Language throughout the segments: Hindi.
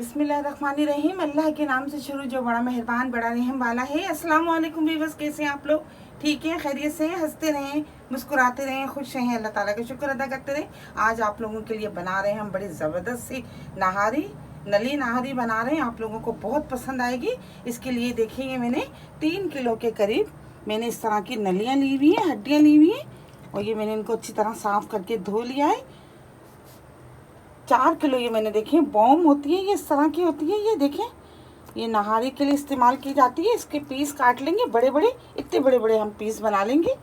बिस्मिल्लाहिर्रहमानिर्रहीम। अल्लाह के नाम से शुरू जो बड़ा मेहरबान बड़ा रहम वाला है। अस्सलाम वालेकुम व्यूअर्स, कैसे हैं आप लोग? ठीक है, खैरियत से हैं? हंसते रहें, मुस्कुराते रहें, खुश रहें, अल्लाह ताला का शुक्र अदा करते रहें। आज आप लोगों के लिए बना रहे हैं हम बड़ी ज़बरदस्त सी नहारी, नली नहारी बना रहे हैं। आप लोगों को बहुत पसंद आएगी। इसके लिए देखिए, मैंने 3 किलो के करीब मैंने इस तरह की नलियाँ ली हुई हैं, हड्डियाँ ली हुई हैं, और ये मैंने इनको अच्छी तरह साफ़ करके धो लिया है। 4 किलो ये मैंने देखें बॉम होती है, ये इस तरह की होती है। ये देखें, ये नहारी के लिए इस्तेमाल की जाती है। इसके पीस काट लेंगे बड़े बड़े, इतने बड़े बड़े हम पीस बना लेंगे।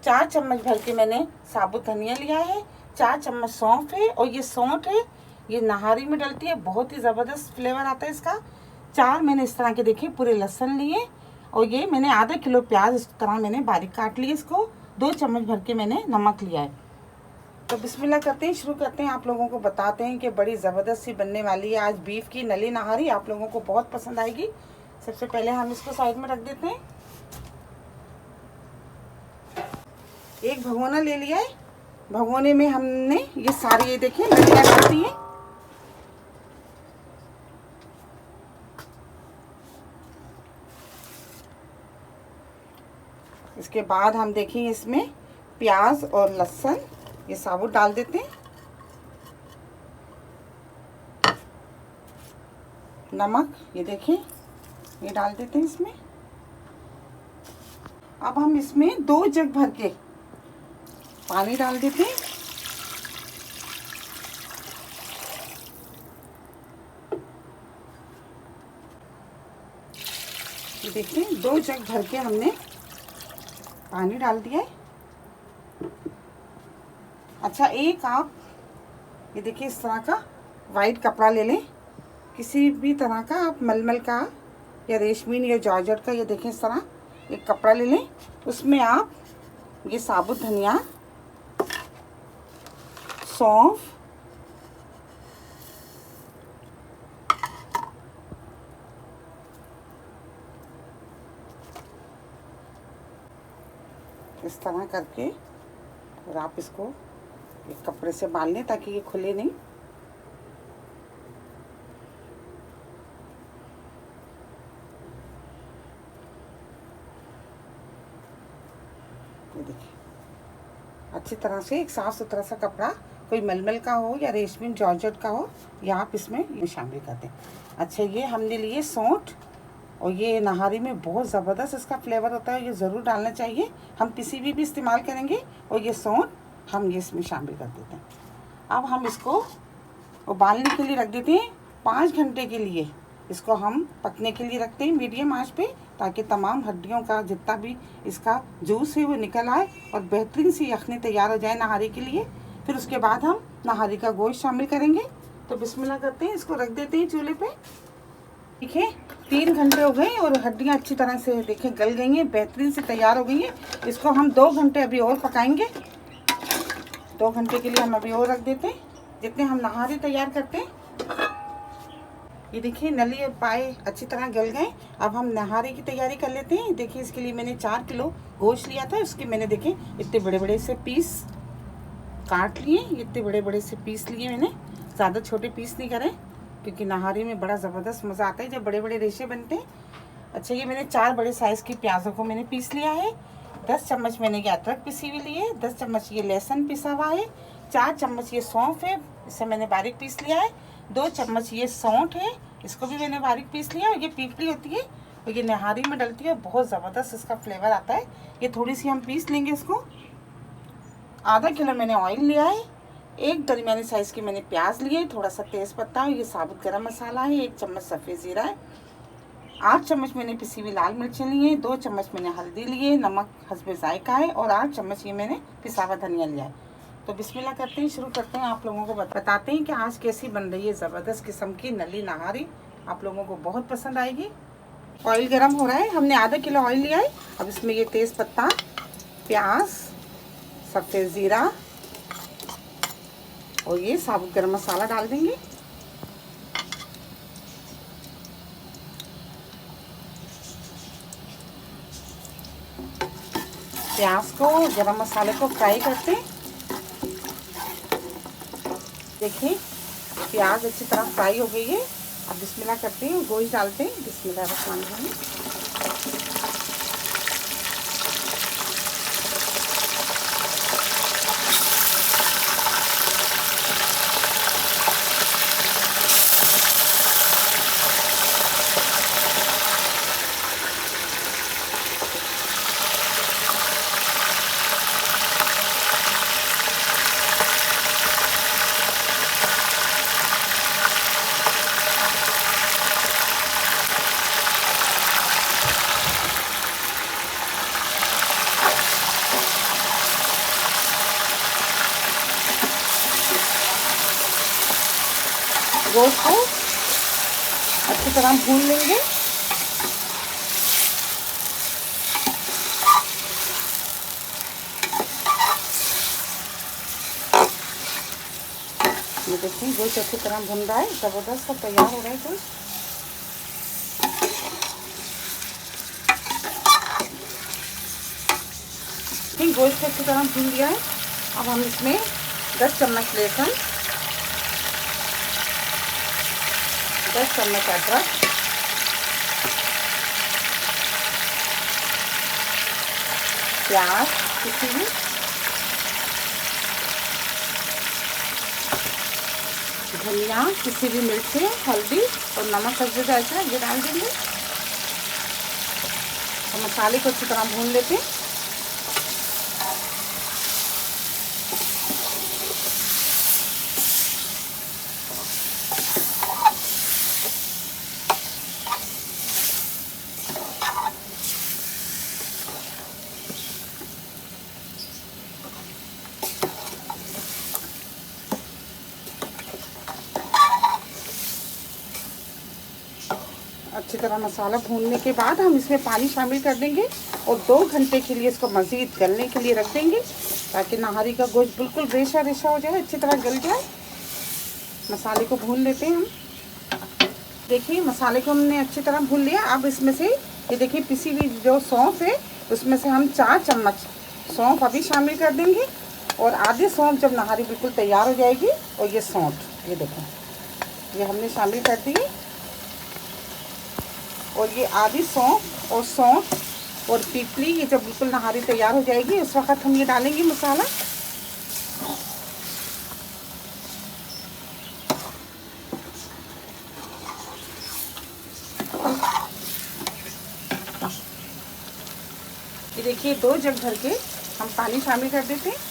4 चम्मच भर के मैंने साबुत धनिया लिया है, 4 चम्मच सौंफ है, और ये सौंठ है, ये नहारी में डलती है, बहुत ही ज़बरदस्त फ्लेवर आता है इसका। 4 मैंने इस तरह के देखे पूरे लहसुन लिए, और ये मैंने आधा किलो प्याज इस तरह मैंने बारीक काट लिया इसको। 2 चम्मच भर के मैंने नमक लिया है। तो बिस्मिल्लाह करते हैं, शुरू करते हैं। आप लोगों को बताते हैं कि बड़ी ज़बरदस्त सी बनने वाली है आज बीफ की नली नहारी। आप लोगों को बहुत पसंद आएगी। सबसे पहले हम इसको साइड में रख देते हैं। एक भगोना ले लिया है, भगोने में हमने ये सारी, ये देखिए नलियाँ डलती हैं। इसके बाद हम देखें इसमें प्याज और लहसुन ये साबुत डाल देते हैं। नमक ये देखें ये डाल देते हैं इसमें। अब हम इसमें 2 जग भर के पानी डाल देते हैं। ये देखिए 2 जग भर के हमने पानी डाल दिया है। अच्छा, एक आप ये देखिए इस तरह का वाइट कपड़ा ले लें, किसी भी तरह का, आप मलमल का या रेशमीन या जॉर्जेट का, ये देखें इस तरह एक कपड़ा ले लें। उसमें आप ये साबुत धनिया, सौंफ, इस तरह करके, और आप इसको एक कपड़े से बांध लें ताकि ये खुले नहीं। ये देखिए अच्छी तरह से एक साफ सुथरा सा कपड़ा, कोई मलमल का हो या रेशमी जॉर्जेट का हो, या आप इसमें ये शामिल कर दें। अच्छा, ये हमने लिए सौंठ, और ये नहारी में बहुत ज़बरदस्त इसका फ्लेवर होता है, ये ज़रूर डालना चाहिए। हम किसी भी इस्तेमाल करेंगे, और ये सौंठ हम ये इसमें शामिल कर देते हैं। अब हम इसको उबालने के लिए रख देते हैं 5 घंटे के लिए। इसको हम पकने के लिए रखते हैं मीडियम आंच पे, ताकि तमाम हड्डियों का जितना भी इसका जूस है वो निकल आए और बेहतरीन सी यखनी तैयार हो जाए नहारी के लिए। फिर उसके बाद हम नहारी का गोश्त शामिल करेंगे। तो बिस्मिल्लाह करते हैं, इसको रख देते हैं चूल्हे पे। ठीक है, 3 घंटे हो गए और हड्डियाँ अच्छी तरह से देखें गल गई हैं, बेहतरीन से तैयार हो गई हैं। इसको हम 2 घंटे अभी और पकाएंगे। 2 घंटे के लिए हम अभी और रख देते हैं, जितने हम नहारी तैयार करते हैं। ये देखिए नली और पाए अच्छी तरह गल गए। अब हम नहारी की तैयारी कर लेते हैं। देखिए इसके लिए मैंने 4 किलो गोश्त लिया था, उसके मैंने देखें इतने बड़े बड़े से पीस काट लिए। इतने बड़े बड़े से पीस लिए मैंने, ज़्यादा छोटे पीस नहीं करें, क्योंकि नहारी में बड़ा ज़बरदस्त मज़ा आता है जब बड़े बड़े रेशे बनते हैं। अच्छा, ये मैंने 4 बड़े साइज़ की प्याज़ों को मैंने पीस लिया है। 10 चम्मच मैंने ये अदरक पिसी हुई ली है, 10 चम्मच ये लहसुन पिसा हुआ है, 4 चम्मच ये सौंफ है, इसे मैंने बारीक पीस लिया है, 2 चम्मच ये सौंठ है, इसको भी मैंने बारीक पीस लिया। और ये पीपली होती है और ये नहारी में डलती है, बहुत ज़बरदस्त इसका फ्लेवर आता है। ये थोड़ी सी हम पीस लेंगे इसको। आधा किलो मैंने ऑयल लिया है, 1 दरमियानी साइज़ की मैंने प्याज लिए, थोड़ा सा तेज़पत्ता, ये साबुत गरम मसाला है, 1 चम्मच सफ़ेद ज़ीरा है, 8 चम्मच मैंने पिसी हुई लाल मिर्चें ली हैं, 2 चम्मच मैंने हल्दी लिए, नमक हस्बे जायका है, और 8 चम्मच ये मैंने पिसा हुआ धनिया लिया है। तो बिस्मिल्लाह करते हैं, शुरू करते हैं। आप लोगों को बताते हैं कि आज कैसी बन रही है ज़बरदस्त किस्म की नली नहारी। आप लोगों को बहुत पसंद आएगी। ऑयल गरम हो रहा है, हमने आधा किलो ऑयल लिया है। अब इसमें ये तेज़पत्ता, प्याज, सफ़ेद ज़ीरा और ये साबुत गरम मसाला डाल देंगे। प्याज को, गरम मसाले को फ्राई करते हैं। देखिए प्याज अच्छी तरह फ्राई हो गई है। अब बिस्मिल्लाह करते हैं, गोश्त डालते हैं। बिस्मिल्लाह रहमान रहीम। गोश्त को अच्छी तरह भून लेंगे। ये देखिए गोश्त अच्छी तरह भुन रहा है, ज़बरदस्त सब तैयार हो रहा है गोश्त। गोश्त को अच्छी तरह भून लिया है। अब हम इसमें 10 चम्मच लहसुन, 10 चम्मच अदरक, प्याज किसी भी, धनिया, किसी भी मिर्ची, हल्दी और नमक हल्दी डालकर ये डाल देंगे और मसाले को अच्छी तरह भून लेते हैं। अच्छी तरह मसाला भूनने के बाद हम इसमें पानी शामिल कर देंगे और 2 घंटे के लिए इसको मज़ीद गलने के लिए रख देंगे, ताकि नहारी का गोश्त बिल्कुल रेशा रेशा हो जाए, अच्छी तरह गल जाए। मसाले को भून लेते हैं हम। देखिए मसाले को हमने अच्छी तरह भून लिया। अब इसमें से ये देखिए पिसी हुई जो सौंफ है, उसमें से हम 4 चम्मच सौंफ अभी शामिल कर देंगे और आधे सौंफ जब नहारी बिल्कुल तैयार हो जाएगी। और ये सौंठ ये देखो ये हमने शामिल कर दी। और ये आधी सौंफ और पीपली ये जब बिल्कुल नहारी तैयार हो जाएगी उस वक्त हम ये डालेंगे मसाला। ये देखिए 2 जग भर के हम पानी शामिल कर देते हैं।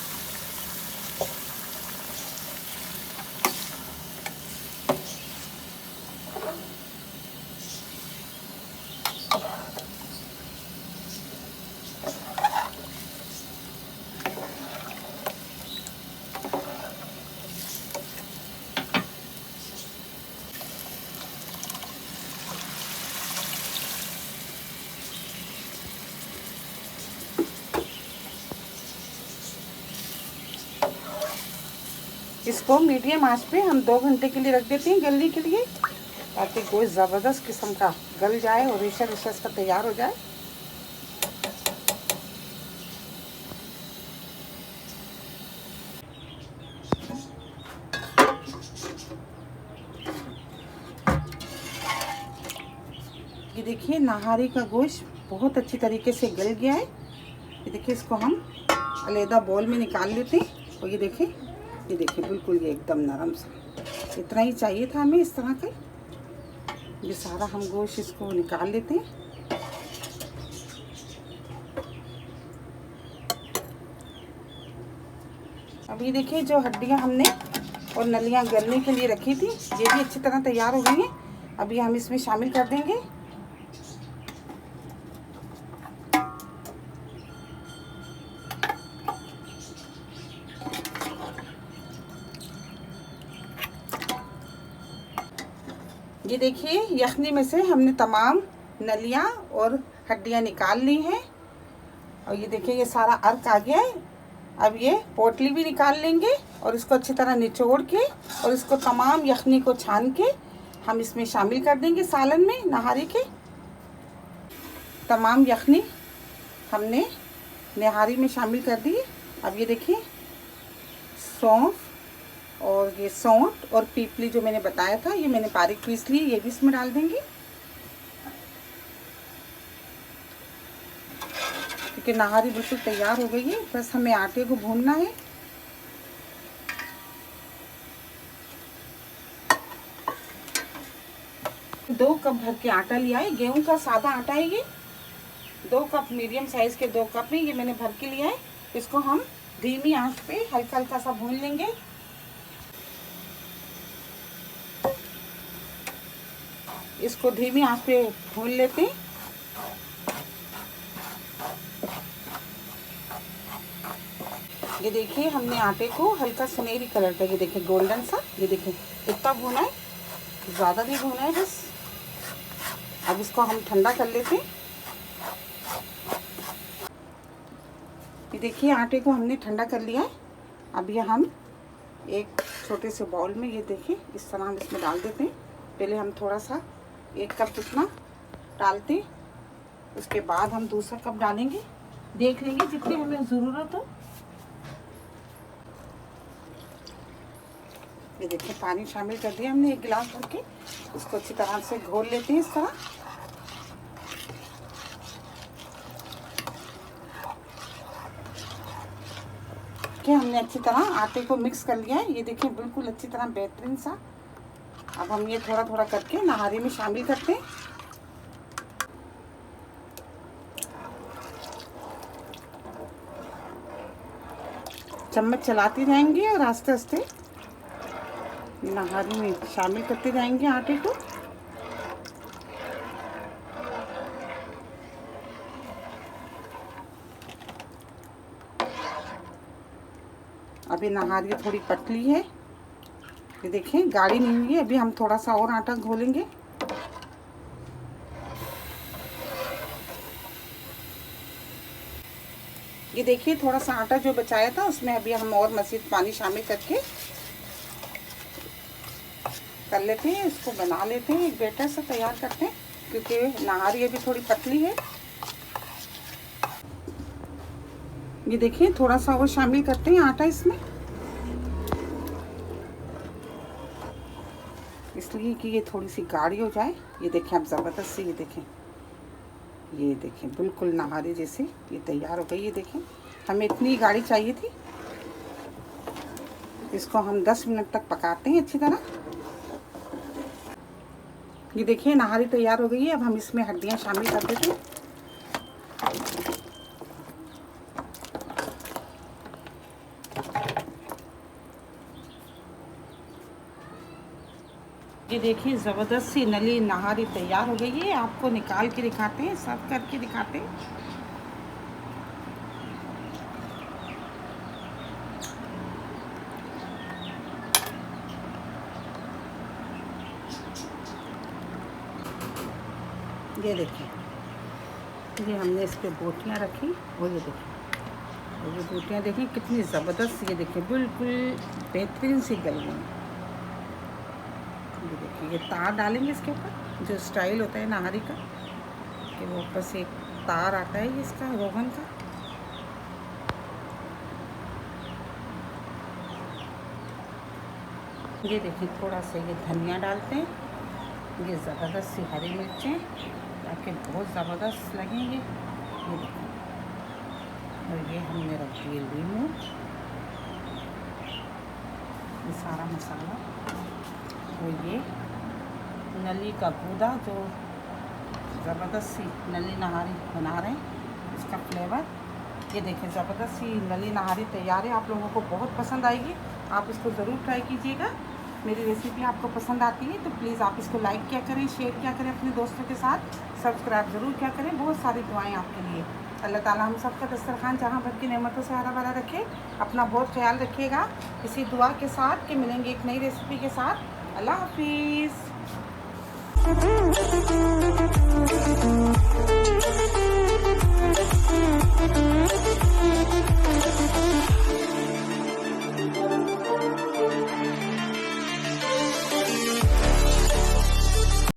इसको मीडियम आंच पे हम 2 घंटे के लिए रख देते हैं गलने के लिए, ताकि गोश्त ज़बरदस्त किस्म का गल जाए और रेशा रेशा इसका तैयार हो जाए। ये देखिए नहारी का गोश्त बहुत अच्छी तरीके से गल गया है। ये देखिए इसको हम अलग बोल में निकाल लेते हैं। और ये देखिए बिल्कुल ये एकदम नरम सा, इतना ही चाहिए था हमें इस तरह का। ये सारा हम गोश्त इसको निकाल लेते हैं। अब ये देखिए जो हड्डियां हमने और नलियां गलने के लिए रखी थी ये भी अच्छी तरह तैयार हो गई हैं। अभी हम इसमें शामिल कर देंगे। ये देखिए यखनी में से हमने तमाम नलियां और हड्डियां निकाल ली हैं। और ये देखिए ये सारा अर्क आ गया है। अब ये पोटली भी निकाल लेंगे और इसको अच्छी तरह निचोड़ के और इसको तमाम यखनी को छान के हम इसमें शामिल कर देंगे। सालन में नहारी के तमाम यखनी हमने नहारी में शामिल कर दी। अब ये देखिए सौंफ और ये सौंठ और पीपली जो मैंने बताया था, ये मैंने बारीक पीस ली, ये भी इसमें डाल देंगे। क्योंकि नहारी बिल्कुल तैयार हो गई है, बस हमें आटे को भूनना है। दो कप भर के आटा लिया है, गेहूं का सादा आटा है ये। 2 कप मीडियम साइज के 2 कप में ये मैंने भर के लिया है। इसको हम धीमी आंच पे हल्का हल्का सा भून लेंगे। इसको धीमी आंच पे भून लेते हैं। ये देखिए हमने आटे को हल्का सुनहरी कलर का, ये देखिए गोल्डन सा, ये देखिए इतना भुना है, ज़्यादा नहीं भुना है बस। अब इसको हम ठंडा कर लेते हैं। ये देखिए आटे को हमने ठंडा कर लिया है। अब ये हम एक छोटे से बाउल में, ये देखिए इस तरह हम इसमें डाल देते हैं। पहले हम थोड़ा सा 1 कप इतना डालते हैं, उसके बाद हम दूसरा कप डालेंगे, देख लेंगे जितनी हमें ज़रूरत हो। ये देखिए पानी शामिल कर दिया हमने 1 गिलास भर के। इसको अच्छी तरह से घोल लेते हैं इस तरह। कि हमने अच्छी तरह आटे को मिक्स कर लिया है। ये देखिए बिल्कुल अच्छी तरह बेहतरीन सा। अब हम ये थोड़ा थोड़ा करके नहारी में शामिल करते हैं। चम्मच चलाते जाएंगे और आस्ते आस्ते नहारी में शामिल करते जाएंगे आटे को। अभी नहारी थोड़ी पतली है, ये देखें गाढ़ी नहीं हुई है। अभी हम थोड़ा सा और आटा घोलेंगे। ये देखिए थोड़ा सा आटा जो बचाया था उसमें अभी हम और मज़ीद पानी शामिल करके कर लेते हैं। इसको बना लेते हैं, एक बैटर से तैयार करते हैं, क्योंकि नहारी अभी थोड़ी पतली है। ये देखिए थोड़ा सा और शामिल करते हैं आटा इसमें, इसलिए कि ये थोड़ी सी गाढ़ी हो जाए। ये देखें आप ज़बरदस्त सी, ये देखें बिल्कुल नहारी जैसे ये तैयार हो गई। ये देखें हमें इतनी गाढ़ी चाहिए थी। इसको हम 10 मिनट तक पकाते हैं अच्छी तरह। ये देखिए नहारी तैयार हो गई है। अब हम इसमें हड्डियाँ शामिल कर देते हैं। ये देखिए ज़बरदस्त सी नली नहारी तैयार हो गई है। आपको निकाल के दिखाते हैं, सर्व करके दिखाते हैं। ये देखिए, ये हमने इस पर बोटियाँ रखी और ये देखिए, और ये बोटियाँ देखिए कितनी ज़बरदस्त, ये देखिए बिल्कुल बेहतरीन सी गल गई। ये देखिए ये तार डालेंगे इसके ऊपर, जो स्टाइल होता है नहारी का, कि वो ऊपर से एक तार आता है इसका रोगन का। ये देखिए थोड़ा सा ये धनिया डालते हैं, ये ज़बरदस्त सी हरी मिर्चें, ताकि बहुत ज़बरदस्त लगेंगे। ये देखिए, और ये हमने रख दिए लीमू, ये सारा मसाला, और ये नली का गूदा जो ज़बरदस्त सी नली नहारी बना रहे हैं, इसका फ्लेवर। ये देखें ज़बरदस्त सी नली नहारी तैयार है। आप लोगों को बहुत पसंद आएगी, आप इसको ज़रूर ट्राई कीजिएगा। मेरी रेसिपी आपको पसंद आती है तो प्लीज़ आप इसको लाइक किया करें, शेयर किया करें अपने दोस्तों के साथ, सब्सक्राइब ज़रूर किया करें। बहुत सारी दुआएं आपके लिए। अल्लाह ताला हम सबका दस्तरखान जहाँ भर की नेमतों से हरा भरा रखे। अपना बहुत ख्याल रखिएगा। इसी दुआ के साथ कि मिलेंगे एक नई रेसिपी के साथ। अल्लाह हाफिज़।